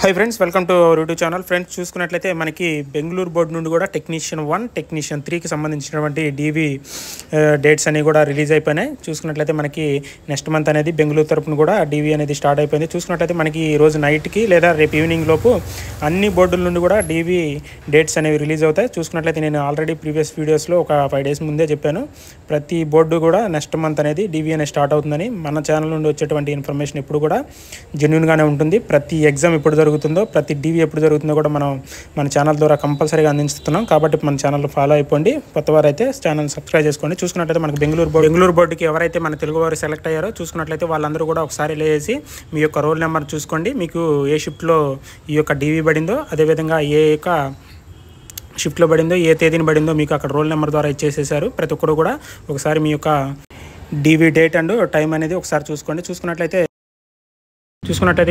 High friends welcome to our YouTube channel friends చూసుకున్నట్లయితే మనకి Bengaluru board నుండి కూడా టెక్నీషియన్ 1 టెక్నీషియన్ 3 కి సంబంధించినటువంటి డివి డేట్స్ అన్ని కూడా రిలీజ్ అయిపోయినాయి. చూసుకున్నట్లయితే మనకి నెక్స్ట్ మంత్ అనేది బెంగళూరు తరపున కూడా డివి అనేది స్టార్ట్ అయిపోయింది. చూసుకున్నట్లయితే మనకి ఈ రోజు నైట్ కి లేదా రేపు ఈవినింగ్ లోపు అన్ని బోర్డుల నుండి కూడా డివి డేట్స్ అనేవి రిలీజ్ అవుతాయి. చూసుకున్నట్లయితే నేను ఆల్రెడీ ప్రీవియస్ వీడియోస్ లో ఒక 5 డేస్ ముందే చెప్పాను. ప్రతి బోర్డు కూడా నెక్స్ట్ మంత్ అనేది డివి అనేది స్టార్ట్ అవుతుందని. మన ఛానల్ నుండి వచ్చేటువంటి ఇన్ఫర్మేషన్ ఎప్పుడు కూడా జెన్యూన్ గానే ఉంటుంది. ప్రతి ఎగ్జామ్ ఇప్పుడు జరుగుతుందో ప్రతి డివి ఎప్పుడు జరుగుతుందో కూడా మనం మన ఛానల్ ద్వారా కంపల్సరీగా అందిస్తున్నాం. కాబట్టి మన ఛానల్ ఫాలో అయిపోండి. కొత్తవారు అయితే ఛానల్ సబ్స్క్రైబ్ చేసుకోండి. చూసుకున్నట్లయితే మనకి బెంగళూరు బోర్డుకి ఎవరైతే మన తెలుగు వారు సెలెక్ట్ అయ్యారో చూసుకున్నట్లయితే వాళ్ళందరూ కూడా ఒకసారి లేసి మీ యొక్క రోల్ నెంబర్ చూసుకోండి. మీకు ఏ షిఫ్ట్లో ఈ యొక్క డివి పడిందో, అదేవిధంగా ఏ యొక్క షిఫ్ట్లో పడిందో, ఏ తేదీని పడిందో మీకు అక్కడ రోల్ నెంబర్ ద్వారా ఇచ్చేసేసారు. ప్రతి ఒక్కరు కూడా ఒకసారి మీ యొక్క డివి డేట్ అండ్ టైం అనేది ఒకసారి చూసుకోండి. చూసుకున్నట్లయితే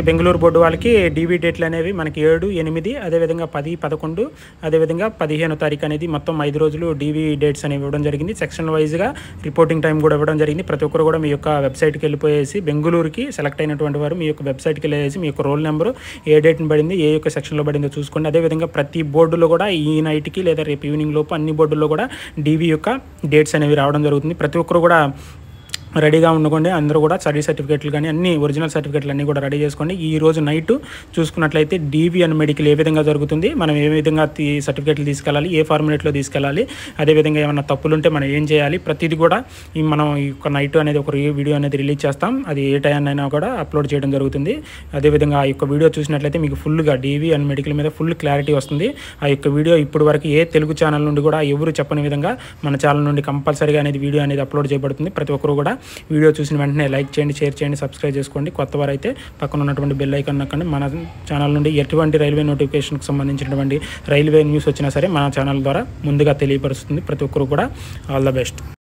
బెంగళూరు బోర్డు వాళ్ళకి డివి డేట్లు అనేవి మనకి 7, 8, అదేవిధంగా 10, 11, అదేవిధంగా 15వ తారీఖు అనేది మొత్తం 5 రోజులు డివి డేట్స్ అనేవి ఇవ్వడం జరిగింది. సెక్షన్ వైజ్గా రిపోర్టింగ్ టైం కూడా ఇవ్వడం జరిగింది. ప్రతి ఒక్కరు కూడా మీ యొక్క వెబ్సైట్కి వెళ్ళిపోయేసి బెంగళూరుకి సెలెక్ట్ అయినటువంటి వారు మీ యొక్క వెబ్సైట్కి వెళ్ళేసి మీ యొక్క రోల్ నెంబరు ఏ డేట్ని పడింది, ఏ యొక్క సెక్షన్లో పడిందో చూసుకోండి. అదేవిధంగా ప్రతి బోర్డులో కూడా ఈ నైట్కి లేదా రేపు ఈవినింగ్ లోపు అన్ని బోర్డుల్లో కూడా డివి యొక్క డేట్స్ అనేవి రావడం జరుగుతుంది. ప్రతి ఒక్కరు కూడా రెడీగా ఉండుకోండి. అందరూ కూడా స్టడీ సర్టిఫికేట్లు కానీ అన్ని ఒరిజినల్ సర్టిఫికేట్లు అన్నీ కూడా రెడీ చేసుకోండి. ఈ రోజు నైట్ చూసుకున్నట్లయితే డివి అండ్ మెడికల్ ఏ విధంగా జరుగుతుంది, మనం ఏ విధంగా సర్టిఫికేట్లు తీసుకెళ్ళాలి, ఏ ఫార్ములేట్లో తీసుకెళ్ళాలి, అదేవిధంగా ఏమైనా తప్పులు ఉంటే మనం ఏం చేయాలి, ప్రతిదీ కూడా మనం ఈ యొక్క నైట్ అనేది ఒక వీడియో అనేది రిలీజ్ చేస్తాం. అది ఏ టైం అయినా కూడా అప్లోడ్ చేయడం జరుగుతుంది. అదేవిధంగా ఆ యొక్క వీడియో చూసినట్లయితే మీకు ఫుల్గా డివి అండ్ మెడికల్ మీద ఫుల్ క్లారిటీ వస్తుంది. ఆ యొక్క వీడియో ఇప్పటి వరకు ఏ తెలుగు ఛానల్ నుండి కూడా ఎవరు చెప్పని విధంగా మన ఛానల్ నుండి కంపల్సరీగా అనేది వీడియో అనేది అప్లోడ్ చేయబడుతుంది. ప్రతి ఒక్కరు కూడా వీడియో చూసిన వెంటనే లైక్ చేయండి, షేర్ చేయండి, సబ్స్క్రైబ్ చేసుకోండి. కొత్తవారు అయితే పక్కన ఉన్నటువంటి బెల్ ఐకాన్ నొక్కండి. మన ఛానల్ నుండి ఎటువంటి రైల్వే నోటిఫికేషన్కి సంబంధించినటువంటి రైల్వే న్యూస్ వచ్చినా సరే మన ఛానల్ ద్వారా ముందుగా తెలియపరుస్తుంది. ప్రతి ఒక్కరు కూడా ఆల్ ద బెస్ట్.